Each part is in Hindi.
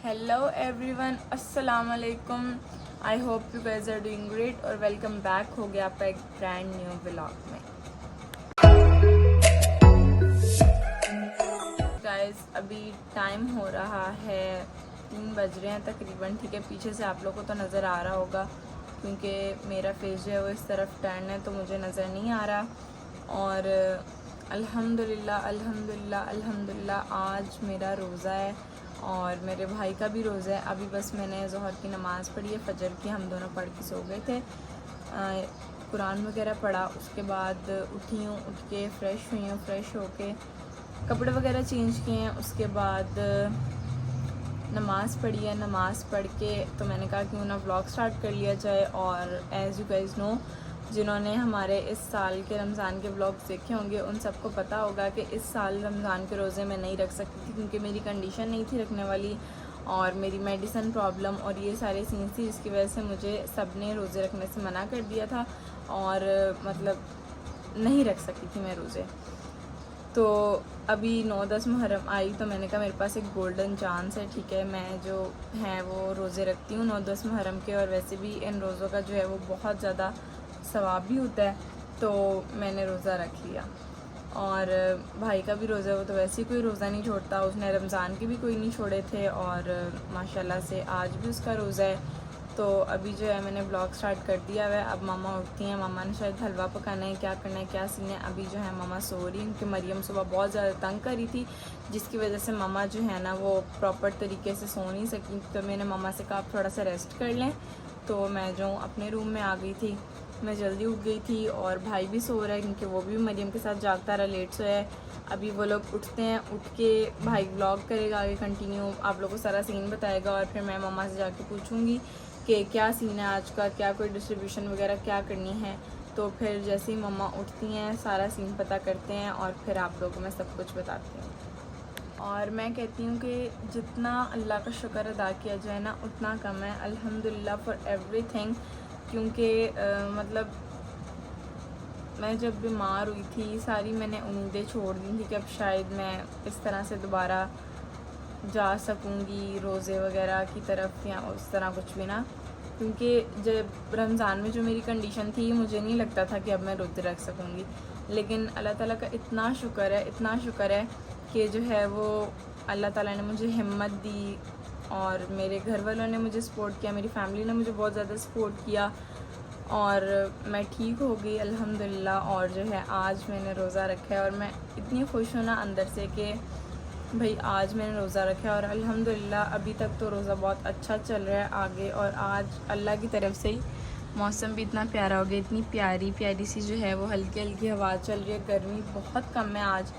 हेलो एवरीवन, अस्सलाम वालेकुम। I hope you guys are doing great और वेलकम बैक हो गया आपका एक ब्रांड न्यू व्लॉग में। गाइस अभी टाइम हो रहा है 3 बज रहे हैं तकरीबन, ठीक है। पीछे से आप लोगों को तो नज़र आ रहा होगा क्योंकि मेरा फेस जो है वो इस तरफ टर्न है तो मुझे नज़र नहीं आ रहा। और अल्हम्दुलिल्लाह अल्हम्दुलिल्लाह अल्हम्दुलिल्लाह आज मेरा रोज़ा है और मेरे भाई का भी रोज़ा है। अभी बस मैंने ज़ोहर की नमाज़ पढ़ी है, फजर की हम दोनों पढ़ के सो गए थे। कुरान वगैरह पढ़ा, उसके बाद उठी हूँ, उठ के फ़्रेश हुई हूँ, फ्रेश होके कपड़े वगैरह चेंज किए हैं। उसके बाद नमाज़ पढ़ी है, नमाज़ पढ़ के तो मैंने कहा क्यों ना व्लॉग स्टार्ट कर लिया जाए। और एज़ यू गाइज़ नो, जिन्होंने हमारे इस साल के रमज़ान के व्लॉग्स देखे होंगे उन सबको पता होगा कि इस साल रमज़ान के रोज़े मैं नहीं रख सकती थी क्योंकि मेरी कंडीशन नहीं थी रखने वाली और मेरी मेडिसिन प्रॉब्लम और ये सारे सीन थी, जिसकी वजह से मुझे सब ने रोज़े रखने से मना कर दिया था और मतलब नहीं रख सकी थी मैं रोज़े। तो अभी 9-10 मुहर्रम आई तो मैंने कहा मेरे पास एक गोल्डन चांस है, ठीक है। मैं जो हैं वो रोज़े रखती हूँ 9-10 मुहर्रम के और वैसे भी इन रोज़ों का जो है वो बहुत ज़्यादा सवाब भी होता है, तो मैंने रोज़ा रख लिया। और भाई का भी रोज़ा है, वो तो वैसे ही कोई रोज़ा नहीं छोड़ता, उसने रमज़ान के भी कोई नहीं छोड़े थे और माशाल्लाह से आज भी उसका रोज़ा है। तो अभी जो है मैंने ब्लॉग स्टार्ट कर दिया है। अब मामा उठती हैं, मामा ने शायद हलवा पकाना है, क्या करना है, क्या सीन है। अभी जो है मामा सो रही हैं क्योंकि मरियम सुबह बहुत ज़्यादा तंग करी थी, जिसकी वजह से मामा जो है ना वो प्रॉपर तरीके से सो नहीं सकी। तो मैंने मामा से कहा आप थोड़ा सा रेस्ट कर लें, तो मैं जो अपने रूम में आ गई थी, मैं जल्दी उठ गई थी और भाई भी सो रहा है क्योंकि वो भी मरियम के साथ जागता रहा, लेट सोया है। अभी वो लोग उठते हैं, उठ के भाई व्लॉग करेगा आगे कंटिन्यू, आप लोगों को सारा सीन बताएगा और फिर मैं मामा से जाके पूछूंगी कि क्या सीन है आज का, क्या कोई डिस्ट्रीब्यूशन वगैरह क्या करनी है। तो फिर जैसे ही मम्मा उठती हैं सारा सीन पता करते हैं और फिर आप लोगों को मैं सब कुछ बताती हूँ। और मैं कहती हूँ कि जितना अल्लाह का शुक्र अदा किया जाए ना उतना कम है। अल्हम्दुलिल्लाह फॉर एवरीथिंग, क्योंकि मतलब मैं जब बीमार हुई थी सारी मैंने उम्मीदें छोड़ दी थी कि अब शायद मैं इस तरह से दोबारा जा सकूँगी रोज़े वगैरह की तरफ या उस तरह कुछ भी ना, क्योंकि जब रमज़ान में जो मेरी कंडीशन थी मुझे नहीं लगता था कि अब मैं रोज़े रख सकूँगी। लेकिन अल्लाह ताला का इतना शुक्र है, इतना शुक्र है कि जो है वो अल्लाह ताला ने मुझे हिम्मत दी और मेरे घर वालों ने मुझे सपोर्ट किया, मेरी फैमिली ने मुझे बहुत ज़्यादा सपोर्ट किया और मैं ठीक हो गई अल्हम्दुलिल्लाह। और जो है आज मैंने रोज़ा रखा है और मैं इतनी खुश हूँ ना अंदर से कि भाई आज मैंने रोज़ा रखा है और अल्हम्दुलिल्लाह अभी तक तो रोज़ा बहुत अच्छा चल रहा है आगे। और आज अल्लाह की तरफ से ही मौसम भी इतना प्यारा हो गया, इतनी प्यारी प्यारी सी जो है वो हल्की हल्की हवा चल रही है, गर्मी बहुत कम है आज।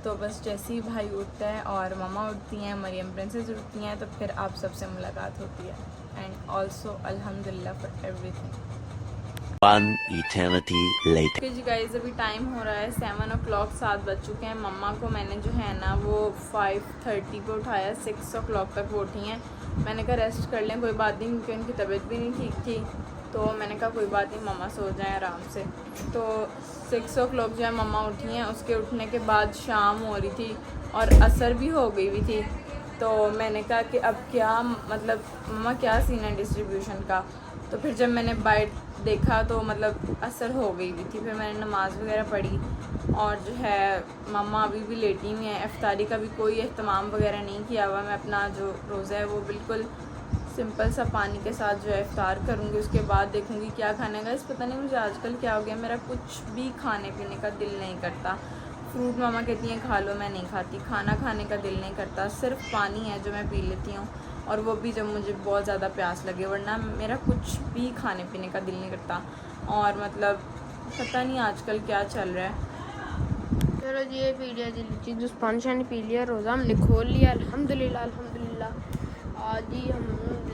तो बस जैसे ही भाई उठता है और ममा उठती हैं, मरियम प्रिंसेस उठती हैं, तो फिर आप सबसे मुलाकात होती है। एंड ऑल्सो अल्हम्दुलिल्लाह for everything. One eternity later. जी गाइस अभी टाइम हो रहा है 7 o'clock, 7 बज चुके हैं। मम्मा को मैंने जो है ना वो 5:30 पे उठाया, 6 o'clock तक वो उठी हैं। मैंने कहा रेस्ट कर लें, कोई बात नहीं, क्योंकि उनकी तबीयत भी नहीं ठीक थी। तो मैंने कहा कोई बात नहीं, मम्मा सो जाएं आराम से। तो 6 o'clock जो है मम्मा उठी हैं, उसके उठने के बाद शाम हो रही थी और असर भी हो गई हुई थी। तो मैंने कहा कि अब क्या मतलब मम्मा क्या सीन है डिस्ट्रीब्यूशन का। तो फिर जब मैंने बाइट देखा तो मतलब असर हो गई हुई थी। फिर मैंने नमाज़ वगैरह पढ़ी और जो है मम्मा अभी भी लेटी हुई हैं। इफ्तारी का भी कोई एहतमाम वगैरह नहीं किया हुआ। मैं अपना जो रोज़ा है वो बिल्कुल सिंपल सा पानी के साथ जो है इफ्तार करूँगी, उसके बाद देखूँगी क्या खाने का। इस पता नहीं मुझे आजकल क्या हो गया, मेरा कुछ भी खाने पीने का दिल नहीं करता। फ्रूट मामा कहती हैं खा लो, मैं नहीं खाती। खाना खाने का दिल नहीं करता, सिर्फ पानी है जो मैं पी लेती हूँ और वो भी जब मुझे बहुत ज़्यादा प्यास लगे, वरना मेरा कुछ भी खाने पीने का दिल नहीं करता। और मतलब पता नहीं आजकल क्या चल रहा है। चलो जी ये पी लिया जी जूस, पानी शानी पी लिया, रोज़ा हमने खोल लिया अल्हम्दुलिल्लाह अल्हम्दुलिल्लाह। आज ही हम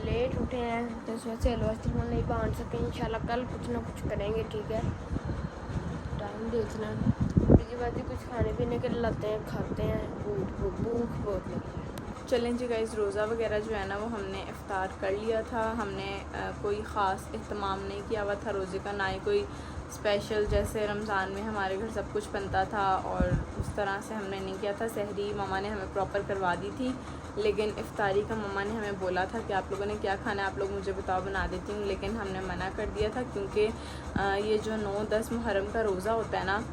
लेट उठे हैं तो इस वजह से हलवा नहीं बांध सके। इंशाल्लाह कल कुछ ना कुछ करेंगे, ठीक है। टाइम देखना की बात है, कुछ खाने पीने के लाते हैं, खाते हैं, भूख बहुत लगी है। चलें जी गाइस, रोज़ा वगैरह जो है ना वो हमने इफ़्तार कर लिया था। हमने कोई ख़ास एहतमाम नहीं किया हुआ था रोज़े का, ना ही कोई स्पेशल जैसे रमज़ान में हमारे घर सब कुछ बनता था और उस तरह से हमने नहीं किया था। सहरी मामा ने हमें प्रॉपर करवा दी थी लेकिन इफ्तारी का मम्मा ने हमें बोला था कि आप लोगों ने क्या खाना है, आप लोग मुझे बताओ, बना देती हूँ, लेकिन हमने मना कर दिया था क्योंकि ये जो 9-10 मुहर्रम का रोज़ा होता है ना,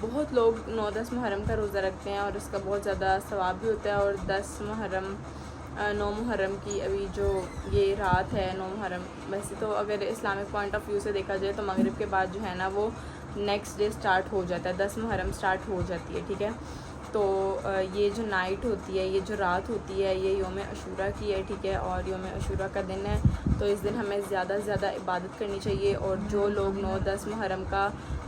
बहुत लोग 9-10 मुहर्रम का रोज़ा रखते हैं और उसका बहुत ज़्यादा सवाब भी होता है। और 10 मुहर्रम 9 मुहर्रम की अभी जो ये रात है 9 मुहर्रम, वैसे तो अगर इस्लामिक पॉइंट ऑफ व्यू से देखा जाए तो मगरिब के बाद जो है ना वो नेक्स्ट डे स्टार्ट हो जाता है, 10 मुहर्रम स्टार्ट हो जाती है, ठीक है। तो ये जो नाइट होती है, ये जो रात होती है, ये योम अशूरा की है, ठीक है। और योम अशूरा का दिन है, तो इस दिन हमें ज़्यादा से ज़्यादा इबादत करनी चाहिए। और जो लोग 9-10 मुहर्रम का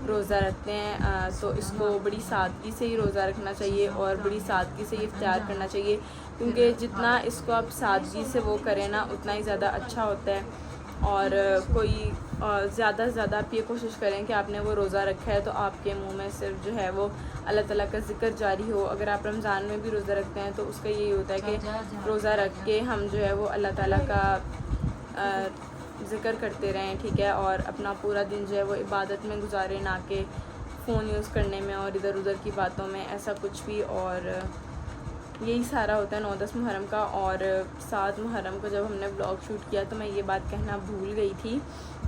रोज़ा रखते हैं तो इसको बड़ी सादगी से ही रोज़ा रखना चाहिए और बड़ी सादगी से ही इफ्तार करना चाहिए, क्योंकि जितना इसको आप सादगी से वो करें ना उतना ही ज़्यादा अच्छा होता है। और कोई ज़्यादा से ज़्यादा आप ये कोशिश करें कि आपने वो रोज़ा रखा है तो आपके मुंह में सिर्फ जो है वो अल्लाह ताला का ज़िक्र जारी हो। अगर आप रमज़ान में भी रोज़ा रखते हैं तो उसका यही होता है कि रोज़ा रख के हम जो है वो अल्लाह ताला का ज़िक्र करते रहें, ठीक है। और अपना पूरा दिन जो है वो इबादत में गुजारें, ना कि फ़ोन यूज़ करने में और इधर उधर की बातों में, ऐसा कुछ भी। और यही सारा होता है 9-10 मुहर्रम का। और 7 मुहर्रम को जब हमने ब्लॉग शूट किया तो मैं ये बात कहना भूल गई थी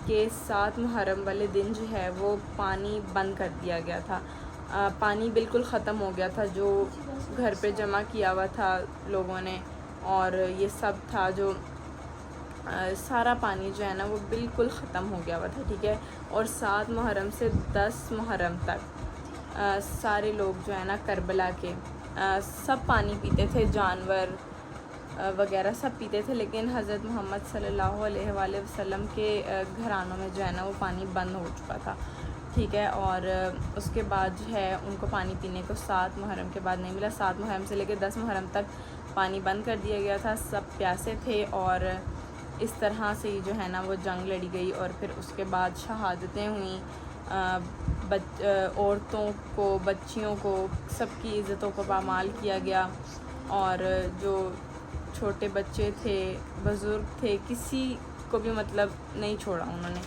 कि 7 मुहर्रम वाले दिन जो है वो पानी बंद कर दिया गया था। पानी बिल्कुल ख़त्म हो गया था जो घर पे जमा किया हुआ था लोगों ने, और ये सब था जो सारा पानी जो है ना वो बिल्कुल ख़त्म हो गया हुआ था, ठीक है। और 7 मुहर्रम से 10 मुहर्रम तक सारे लोग जो है ना करबला के सब पानी पीते थे, जानवर वगैरह सब पीते थे, लेकिन हज़रत मोहम्मद सल्लल्लाहु अलैहि वसल्लम के घरानों में जो है ना वो पानी बंद हो चुका था, ठीक है। और उसके बाद जो है उनको पानी पीने को 7 मुहर्रम के बाद नहीं मिला। 7 मुहर्रम से लेकर 10 मुहर्रम तक पानी बंद कर दिया गया था, सब प्यासे थे। और इस तरह से ही जो है ना वो जंग लड़ी गई और फिर उसके बाद शहादतें हुई। औरतों को, बच्चियों को, सबकी इज़्ज़तों को पामाल किया गया। और जो छोटे बच्चे थे, बुज़ुर्ग थे, किसी को भी मतलब नहीं छोड़ा उन्होंने।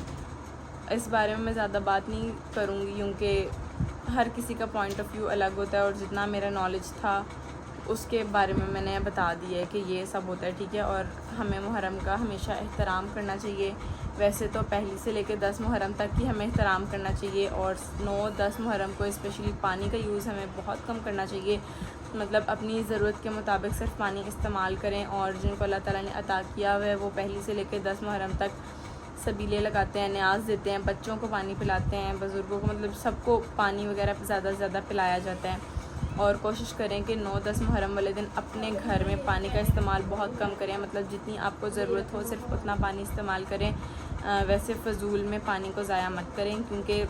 इस बारे में मैं ज़्यादा बात नहीं करूँगी क्योंकि हर किसी का पॉइंट ऑफ व्यू अलग होता है, और जितना मेरा नॉलेज था उसके बारे में मैंने बता दिया है कि ये सब होता है, ठीक है। और हमें मुहर्रम का हमेशा एहतराम करना चाहिए। वैसे तो पहली से लेकर 10 मुहर्रम तक ही हमें एहतराम करना चाहिए, और 9-10 मुहर्रम को स्पेशली पानी का यूज़ हमें बहुत कम करना चाहिए। मतलब अपनी ज़रूरत के मुताबिक सिर्फ पानी इस्तेमाल करें। और जिनको अल्लाह ताला ने अता किया हुआ है वो पहली से लेकर 10 मुहर्रम तक सबीले लगाते हैं, न्याज देते हैं, बच्चों को पानी पिलाते हैं, बुज़ुर्गों को, मतलब सबको पानी वगैरह ज़्यादा से ज़्यादा पिलाया जाता है। और कोशिश करें कि 9-10 मुहर्रम वाले दिन अपने घर में पानी का इस्तेमाल बहुत कम करें, मतलब जितनी आपको ज़रूरत हो सिर्फ उतना पानी इस्तेमाल करें। वैसे फ़जूल में पानी को ज़ाया मत करें क्योंकि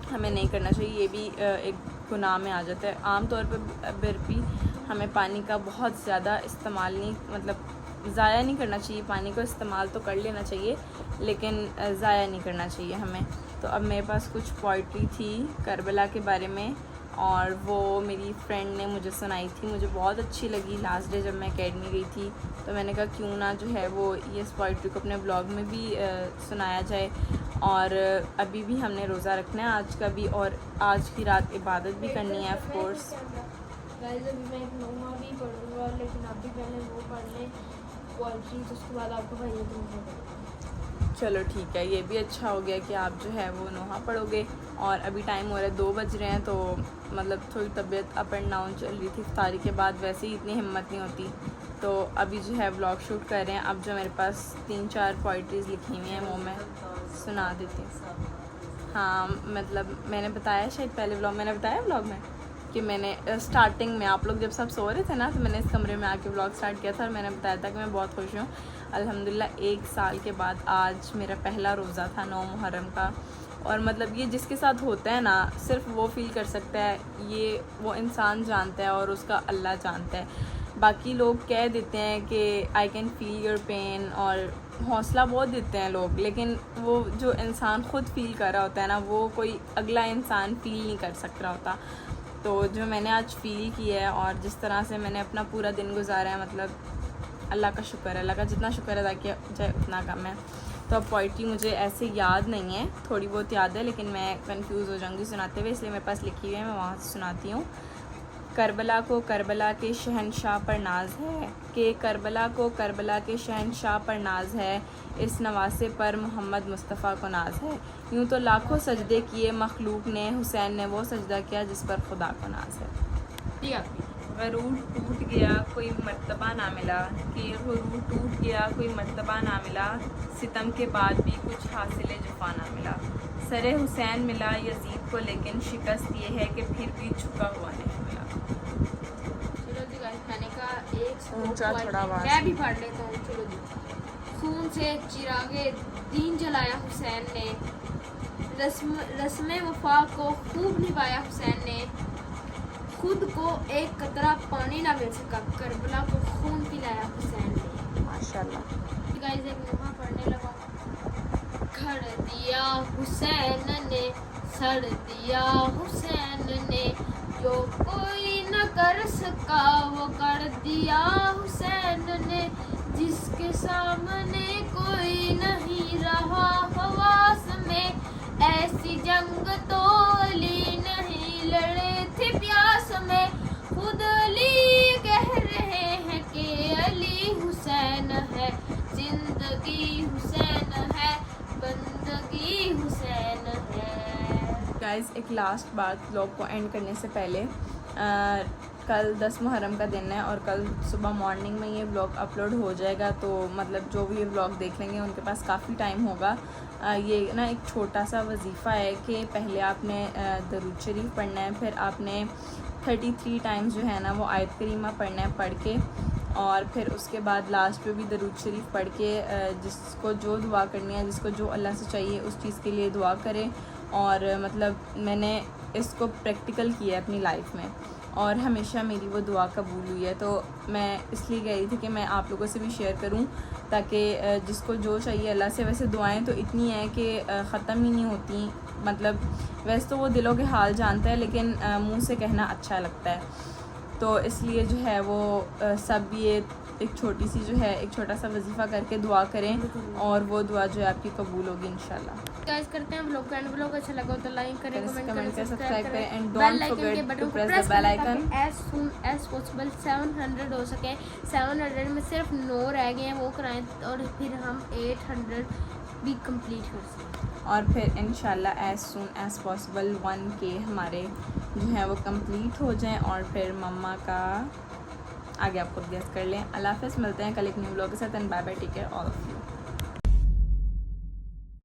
हमें नहीं करना चाहिए, ये भी एक गुनाह में आ जाता है। आम तौर पर भी हमें पानी का बहुत ज़्यादा इस्तेमाल नहीं, मतलब ज़ाया नहीं करना चाहिए। पानी को इस्तेमाल तो कर लेना चाहिए लेकिन ज़ाया नहीं करना चाहिए हमें। तो अब मेरे पास कुछ पोइट्री थी करबला के बारे में, और वो मेरी फ्रेंड ने मुझे सुनाई थी, मुझे बहुत अच्छी लगी। लास्ट डे जब मैं अकेडमी गई थी तो मैंने कहा क्यों ना जो है वो ये पोइट्री को अपने ब्लॉग में भी सुनाया जाए। और अभी भी हमने रोज़ा रखना है आज का भी, और आज की रात इबादत भी करनी है ऑफ कोर्स। गाइस अभी मैं एक नोहा भी पढ़ूंगा, लेकिन आप भी पहले वो पढ़ लें पोइट्री, तो उसके बाद आपको भाई चलो ठीक है, ये भी अच्छा हो गया कि आप जो है वो नोहा पढ़ोगे। और अभी टाइम हो रहा है 2 बज रहे हैं, तो मतलब थोड़ी तबीयत अप एंड डाउन चल रही थी। इफ्तारी के बाद वैसे ही इतनी हिम्मत नहीं होती, तो अभी जो है व्लॉग शूट कर रहे हैं। अब जो मेरे पास 3-4 पोइट्रीज़ लिखी हुई हैं वो मैं सुना देती हूँ। हाँ, मतलब मैंने बताया शायद पहले व्लॉग, मैंने बताया व्लॉग में कि मैंने स्टार्टिंग में, आप लोग जब सब सो रहे थे ना, तो मैंने इस कमरे में आके व्लॉग स्टार्ट किया था और मैंने बताया था कि मैं बहुत खुश हूँ। अल्हम्दुलिल्लाह 1 साल के बाद आज मेरा पहला रोज़ा था 9 मुहर्रम का। और मतलब ये जिसके साथ होता है ना सिर्फ वो फ़ील कर सकता है, ये वो इंसान जानता है और उसका अल्लाह जानता है। बाकी लोग कह देते हैं कि I can feel your pain, और हौसला बहुत देते हैं लोग, लेकिन वो जो इंसान ख़ुद फ़ील कर रहा होता है ना वो कोई अगला इंसान फ़ील नहीं कर सक रहा होता। तो जो मैंने आज फ़ील किया है और जिस तरह से मैंने अपना पूरा दिन गुजारा है, मतलब अल्लाह का शुक्र है, अल्लाह का जितना शुक्र अदा किया जाए उतना कम है। तो अब पोइट्री मुझे ऐसे याद नहीं है, थोड़ी बहुत याद है लेकिन मैं कंफ्यूज हो जाऊंगी सुनाते हुए, इसलिए मेरे पास लिखी हुई है, मैं वहाँ से सुनाती हूँ। करबला को करबला के शहनशाह पर नाज है, कि करबला को करबला के शहनशाह पर नाज है, इस नवासे पर मोहम्मद मुस्तफ़ा को नाज है। यूँ तो लाखों सजदे किए मखलूक ने, हुसैन ने वो सजदा किया जिस पर खुदा को नाज है। गरूर टूट गया कोई मर्तबा ना मिला, कि गरूर टूट गया कोई मर्तबा ना मिला, सितम के बाद भी कुछ हासिल जुफा ना मिला। सरे हुसैन मिला यजीद को लेकिन शिकस्त ये है कि फिर भी झुका हुआ नहीं मिला। चलो जी गाइस, मैंने कहा एक ऊंचा थोड़ा आवाज। मैं भी पढ़ लेता हूँ। चलो जी। खून से चिरागे दीन जलाया हुसैन ने, रस्म वफा को खूब निभाया हुसैन ने, खुद को एक कतरा पानी ना मिल सका, करबला को खून पिलाया हुसैन ने। माशाल्लाह। गाइस एक नुहा पढ़ने लगा। खड़ दिया हुसैन ने, सड़ दिया हुसैन ने, जो कोई न कर सका वो कर दिया हुसैन ने, जिसके सामने कोई नहीं रहा हवास में, ऐसी जंग तो अली नहीं लड़े थे प्यास में, खुद अली कह रहे हैं कि अली हुसैन है, जिंदगी हुसैन है, बंदगी हुसैन है। गाइस एक लास्ट बात, व्लॉग को एंड करने से पहले कल 10 मुहर्रम का दिन है और कल सुबह मॉर्निंग में ये व्लॉग अपलोड हो जाएगा, तो मतलब जो भी ये व्लॉग देख लेंगे उनके पास काफ़ी टाइम होगा। ये ना एक छोटा सा वजीफ़ा है कि पहले आपने दरूद शरीफ पढ़ना है, फिर आपने 33 टाइम्स जो है ना वो आयत करीमा पढ़ना है पढ़ के, और फिर उसके बाद लास्ट पे भी दरूद शरीफ पढ़ के जिसको जो दुआ करनी है, जिसको जो अल्लाह से चाहिए उस चीज़ के लिए दुआ करें। और मतलब मैंने इसको प्रैक्टिकल किया है अपनी लाइफ में और हमेशा मेरी वो दुआ कबूल हुई है, तो मैं इसलिए गई थी कि मैं आप लोगों से भी शेयर करूं ताकि जिसको जो चाहिए अल्लाह से। वैसे दुआएं तो इतनी हैं कि ख़त्म ही नहीं होती, मतलब वैसे तो वो दिलों के हाल जानता है लेकिन मुंह से कहना अच्छा लगता है, तो इसलिए जो है वो सब ये एक छोटी सी जो है एक छोटा सा वजीफ़ा करके दुआ करें और वो दुआ जो है आपकी कबूल होगी इंशाल्लाह। गाइस करते हैं व्लॉग का एंड। व्लॉग अच्छा लगा तो लाइक करें, कमेंट करें, सब्सक्राइब करें and don't forget to press the bell icon as soon as possible 700 हो सके। 700 में सिर्फ 9 रह गए हैं, वो कराएं और फिर हम 800 भी कंप्लीट कर सकें, और फिर इंशाल्लाह as soon as possible 1K हमारे जो है वो कंप्लीट हो जाएं और फिर मम्मा का आगे आप खुद गेस कर लें। अल्लाह हाफ़िज़, मिलते हैं कल एक न्यू व्लॉग के साथ and bye bye, take care all of you.